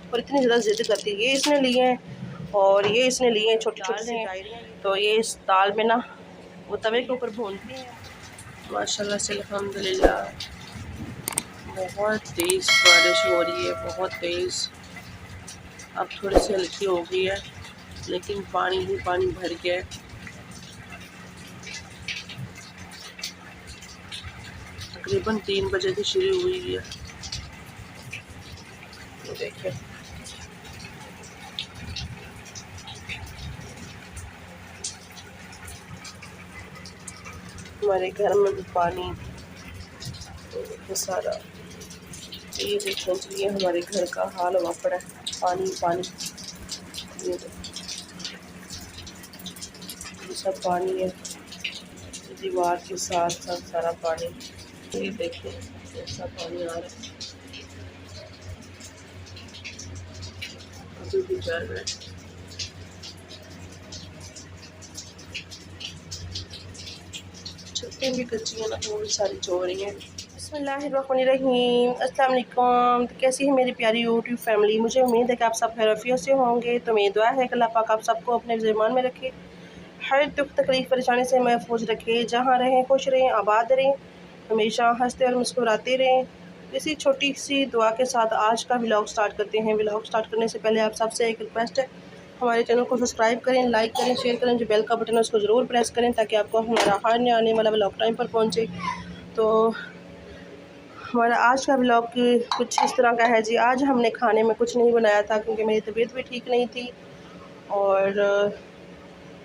और इतनी ज़्यादा ज़िद करती है। ये इसने लिए हैं और ये इसने लिए हैं छोटी छोटी सी डायरियाँ। तो ये इस दाल में ना वो तवे के ऊपर भूनती हैं। माशाल्लाह से अल्हम्दुलिल्लाह बहुत तेज़ बारिश हो रही है, बहुत तेज़। अब थोड़ी सी हल्की हो गई है लेकिन पानी ही पानी भर गया है। तकरीबन 3 बजे की शुरू हुई है। तो देखिए हमारे घर में भी पानी तो सारा, ये देखने चाहिए हमारे घर का हाल हुआ पड़ा है, पानी पानी। ये सब पानी है, दीवार के साथ साथ सारा पानी। ये देखिए ऐसा पानी आ रहा है, अभी भी चल रहा है। छतें भी कच्ची हैं ना, तो वो भी सारी चो रही हैं। बिस्मिल्लाहिर्रहमानिर्रहीम, अस्सलाम वालेकुम। तो कैसी है मेरी प्यारी यूट्यूब फैमिली? मुझे उम्मीद है कि आप सब खैरियत से होंगे। तो मेरी दुआ है कि अल्लाह पाक आप सबको अपने ज़ीमान में रखे, हर दुख तकलीफ़ परेशानी से महफूज रखे। जहाँ रहें खुश रहें, आबाद रहें, हमेशा हंसते और मुस्कुराते रहें। इसी छोटी सी दुआ के साथ आज का व्लॉग स्टार्ट करते हैं। व्लॉग स्टार्ट करने से पहले आप सबसे एक रिक्वेस्ट है, हमारे चैनल को सब्सक्राइब करें, लाइक करें, शेयर करें। जो बेल का बटन है उसको ज़रूर प्रेस करें ताकि आपको हमारा हर नया आने वाला व्लॉग टाइम पर पहुँचे। तो हमारा आज का व्लॉग कुछ इस तरह का है जी। आज हमने खाने में कुछ नहीं बनाया था क्योंकि मेरी तबीयत भी ठीक नहीं थी और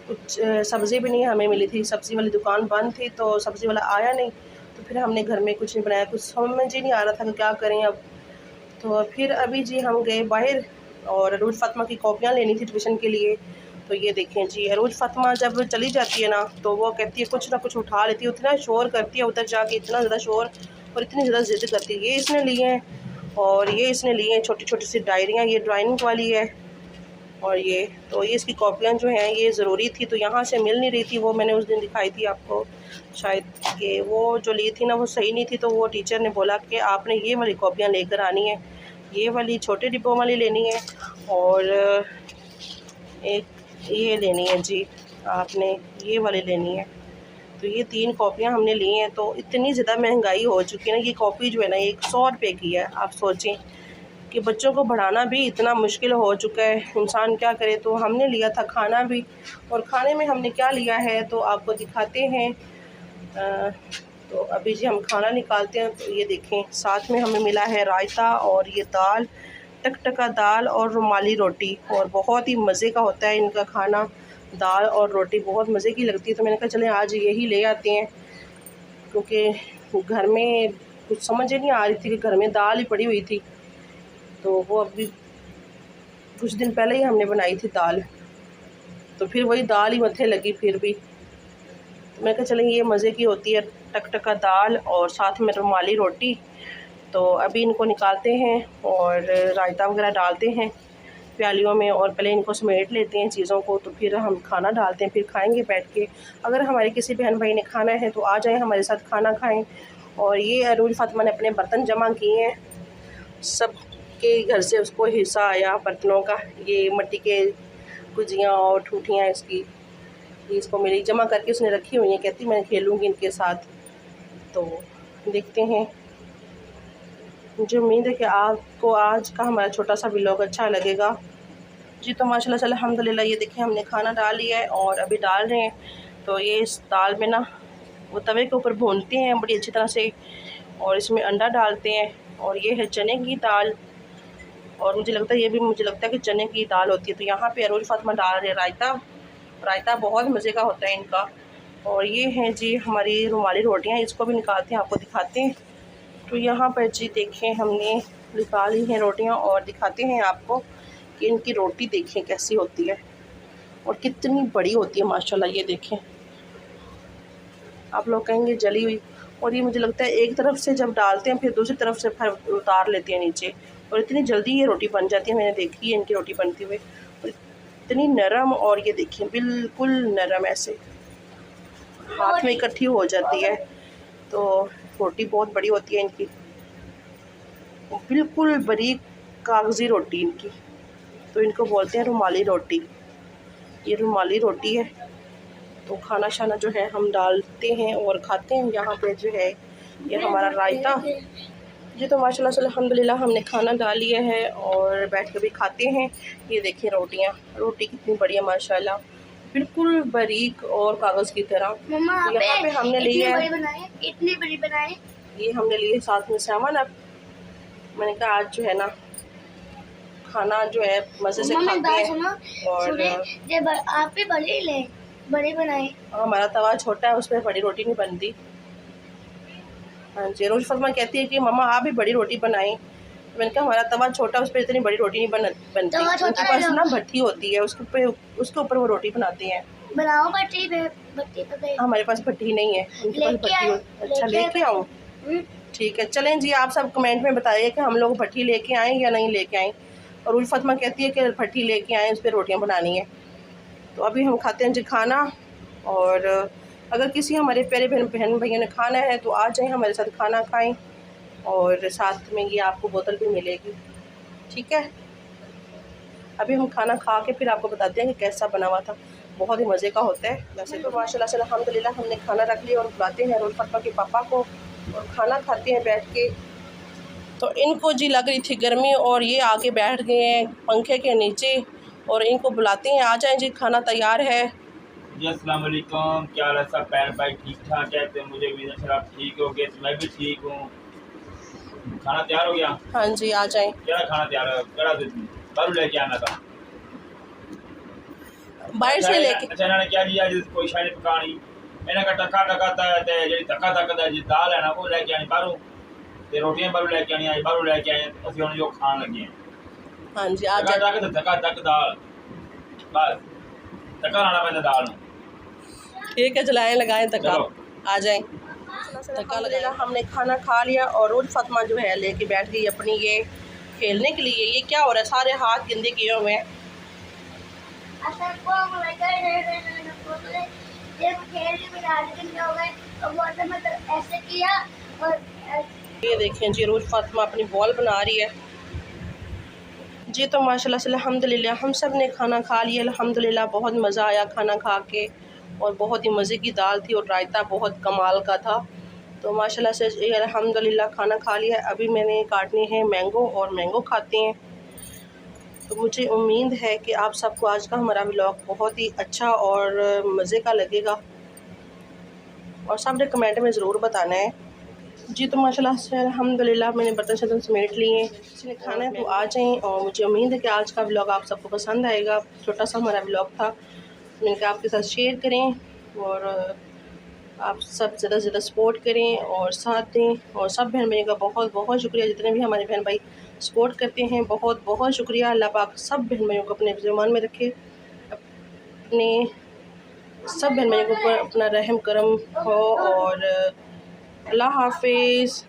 कुछ सब्ज़ी भी नहीं हमें मिली थी। सब्ज़ी वाली दुकान बंद थी तो सब्ज़ी वाला आया नहीं, तो फिर हमने घर में कुछ नहीं बनाया। कुछ समझ ही नहीं आ रहा था कि क्या करें अब। तो फिर अभी जी हम गए बाहर और अरूज फ़ातिमा की कॉपियाँ लेनी थी ट्यूशन के लिए। तो ये देखें जी, अरूज फ़ातिमा जब चली जाती है ना तो वो कहती है कुछ ना कुछ उठा लेती है, इतना शोर करती है उधर जाके, इतना ज़्यादा शोर और इतनी ज़्यादा ज़िद करती है। ये इसने लिए हैं और ये इसने लिए हैं छोटी छोटी सी डायरियाँ, ये ड्राइंग वाली है और ये तो ये इसकी कॉपियाँ जो हैं ये ज़रूरी थी, तो यहाँ से मिल नहीं रही थी। वो मैंने उस दिन दिखाई थी आपको शायद, कि वो जो ली थी ना वो सही नहीं थी। तो वो टीचर ने बोला कि आपने ये वाली कॉपियाँ लेकर आनी है, ये वाली छोटे डिब्बों वाली लेनी है और एक ये लेनी है जी, आपने ये वाली लेनी है। तो ये 3 कॉपियाँ हमने ली हैं। तो इतनी ज़्यादा महंगाई हो चुकी है ना, ये कॉपी जो है ना 100 रुपये की है। आप सोचें कि बच्चों को पढ़ाना भी इतना मुश्किल हो चुका है, इंसान क्या करे। तो हमने लिया था खाना भी, और खाने में हमने क्या लिया है तो आपको दिखाते हैं। तो अभी जी हम खाना निकालते हैं। तो ये देखें साथ में हमें मिला है रायता और ये दाल, टकटका दाल और रुमाली रोटी, और बहुत ही मज़े का होता है इनका खाना। दाल और रोटी बहुत मज़े की लगती है। तो मैंने कहा चलें आज यही ले आते हैं, क्योंकि घर में कुछ समझ ही नहीं आ रही थी कि घर में दाल ही पड़ी हुई थी। तो वो अभी कुछ दिन पहले ही हमने बनाई थी दाल, तो फिर वही दाल ही मत्थे लगी फिर भी। तो मैं कहा चलें ये मज़े की होती है, टकटका दाल और साथ में रुमाली रोटी। तो अभी इनको निकालते हैं और रायता वगैरह डालते हैं प्यालियों में, और पहले इनको समेट लेते हैं चीज़ों को, तो फिर हम खाना डालते हैं, फिर खाएंगे बैठ के। अगर हमारे किसी बहन भाई ने खाना है तो आ जाएं हमारे साथ खाना खाएं। और ये अरूज फ़ातिमा ने अपने बर्तन जमा किए हैं, सब के घर से उसको हिस्सा आया बर्तनों का। ये मिट्टी के गुजियाँ और ठूठियाँ इसकी इसको मिली, जमा करके उसने रखी हुई हैं, कहती मैं खेलूँगी इनके साथ। तो देखते हैं, मुझे उम्मीद है कि आपको आज का हमारा छोटा सा व्लॉग अच्छा लगेगा जी। तो माशाल्लाह से अल्हम्दुलिल्लाह ये देखिए हमने खाना डाल लिया है और अभी डाल रहे हैं। तो ये इस दाल में ना वो तवे के ऊपर भूनते हैं बड़ी अच्छी तरह से, और इसमें अंडा डालते हैं। और ये है चने की दाल, और मुझे लगता है ये भी मुझे लगता है कि चने की दाल होती है। तो यहाँ पे अरूज फ़ातिमा डाल रहे हैं रायता, रायता बहुत मज़े का होता है इनका। और ये हैं जी हमारी रुमाली रोटियाँ, इसको भी निकालते हैं आपको दिखाते हैं। तो यहाँ पर जी देखें हमने निकाली हैं रोटियाँ और दिखाते हैं आपको कि इनकी रोटी देखें कैसी होती है और कितनी बड़ी होती है माशाल्लाह। ये देखें, आप लोग कहेंगे जली हुई, और ये मुझे लगता है एक तरफ से जब डालते हैं फिर दूसरी तरफ से फिर उतार लेते हैं नीचे, और इतनी जल्दी ये रोटी बन जाती है। मैंने देखी है इनकी रोटी बनती हुई, और इतनी नरम, और ये देखिए बिल्कुल नरम, ऐसे हाथ में इकट्ठी हो जाती है। तो रोटी बहुत बड़ी होती है इनकी, बिल्कुल बारीक कागज़ी रोटी इनकी, तो इनको बोलते हैं रुमाली रोटी। ये रुमाली रोटी है। तो खाना शाना जो है हम डालते हैं और खाते हैं। यहाँ पे जो है ये हमारा रायता। जी तो माशाल्लाह से अल्हम्दुलिल्लाह हमने खाना डाल लिया है और बैठ के भी खाते हैं। ये देखिए रोटियाँ, रोटी कितनी बढ़िया माशाल्लाह, बिल्कुल बारीक और कागज़ की तरह। तो यहाँ पे हमने लिया है, इतनी बड़ी बनाए, ये हमने लिए साथ में सामान। अब मैंने कहा आज जो है ना खाना जो है मज़े से खाते हैं। और आप भी बड़ी ले, बड़ी बनाए। हमारा तवा छोटा है, उसमें बड़ी रोटी नहीं बनती। हाँ जी, रोज फरमा कहती है कि मम्मा आप भी बड़ी रोटी बनाएं। मैंने कहा हमारा तवा छोटा, उस पर इतनी बड़ी रोटी नहीं बनती। उनके पास ना भट्टी होती है, उसके ऊपर वो रोटी बनाते हैं। बनाओ भट्टी पे। हमारे पास भट्टी नहीं है, उनके पास भट्टी। अच्छा लेके आऊँ? ठीक है, चलें जी। आप सब कमेंट में बताइए कि हम लोग भट्टी लेके आएँ या नहीं लेके आएँ। और उल फतमा कहती है कि भट्टी लेके आएँ, उस पर रोटियाँ बनानी है। तो अभी हम खाते हैं जी खाना। और अगर किसी हमारे प्यारे बहन भैया ने खाना है तो आ जाएं, हमारे साथ खाना खाएं। और साथ में ये आपको बोतल भी मिलेगी, ठीक है। अभी हम खाना खा के फिर आपको बताते हैं कि कैसा बना हुआ था। बहुत ही मज़े का होता है। वैसे तो माशाल्लाह से अल्हम्दुलिल्लाह हमने खाना रख लिया और बुलाते हैं रोल फतमा के पापा को और खाना खाते हैं बैठ के। तो इनको जी लग रही थी गर्मी और ये आके बैठ गए हैं पंखे के नीचे और इनको बुलाते हैं आ जाएं जी, खाना तैयार है। जी अस्सलाम वालेकुम, क्या हाल है सब? बहन भाई ठीक ठाक है? तो मुझे उम्मीद है सर आप ठीक हो गए, तो मैं भी ठीक हूँ। खाना तैयार हो गया? हाँ जी आ जाएं। क्या खाना तैयार है? कड़ा बारू लेके आना था बाहर से लेके। अच्छा इन्होंने क्या जी आज कोई शायद पकानी इन्हें का टक्का टकाता है ते जी धक्का धक्का जी दाल है ना वो लेके आनी बारू ते रोटियां बारू लेके आनी आज बारू लेके आए असि हुण जो खान लगे हैं। हाँ जी आ जाए। धक्का धक दाल बस धक्का लाना पैंदा दाल नूं। ठीक है चलाएं लगाएं धक्का, आ जाएं। धक्का लगाया। हमने खाना खा लिया और रोज फतमा जो है लेके बैठ गई अपनी ये खेलने के लिए। ये क्या हो रहा है, सारे हाथ गंदे किए हुए हैं। ये देखें जी रोज फातिमा अपनी बॉल बना रही है जी। तो माशाल्लाह से अल्हम्दुलिल्लाह हम सब ने खाना खा लिया अल्हम्दुलिल्लाह। बहुत मज़ा आया खाना खा के और बहुत ही मज़े की दाल थी और रायता बहुत कमाल का था। तो माशाल्लाह से ये अल्हम्दुलिल्लाह खाना खा लिया। अभी मैंने काटने हैं मैंगो और मैंगो खाते हैं। तो मुझे उम्मीद है कि आप सबको आज का हमारा व्लॉग बहुत ही अच्छा और मज़े का लगेगा और सब ने कमेंट में ज़रूर बताना है जी। तो माशाल्लाह से अल्हम्दुलिल्लाह मैंने बर्तन शर्तन समेट लिए हैं। किसी ने खाना है तो आ जाएं और मुझे उम्मीद है कि आज का व्लॉग आप सबको पसंद आएगा। छोटा सा हमारा व्लॉग था, मैंने कहा आपके साथ शेयर करें और आप सब ज़्यादा से ज़्यादा सपोर्ट करें और साथ दें। और सब बहन भाइयों का बहुत बहुत शुक्रिया, जितने भी हमारे बहन भाई सपोर्ट करते हैं बहुत बहुत शुक्रिया। अल्लाह पाक सब बहन भाइयों को अपने ज़मान में रखे, अपने सब बहन भाइयों के ऊपर अपना रहम करम हो। और अल्लाह हाफिज़।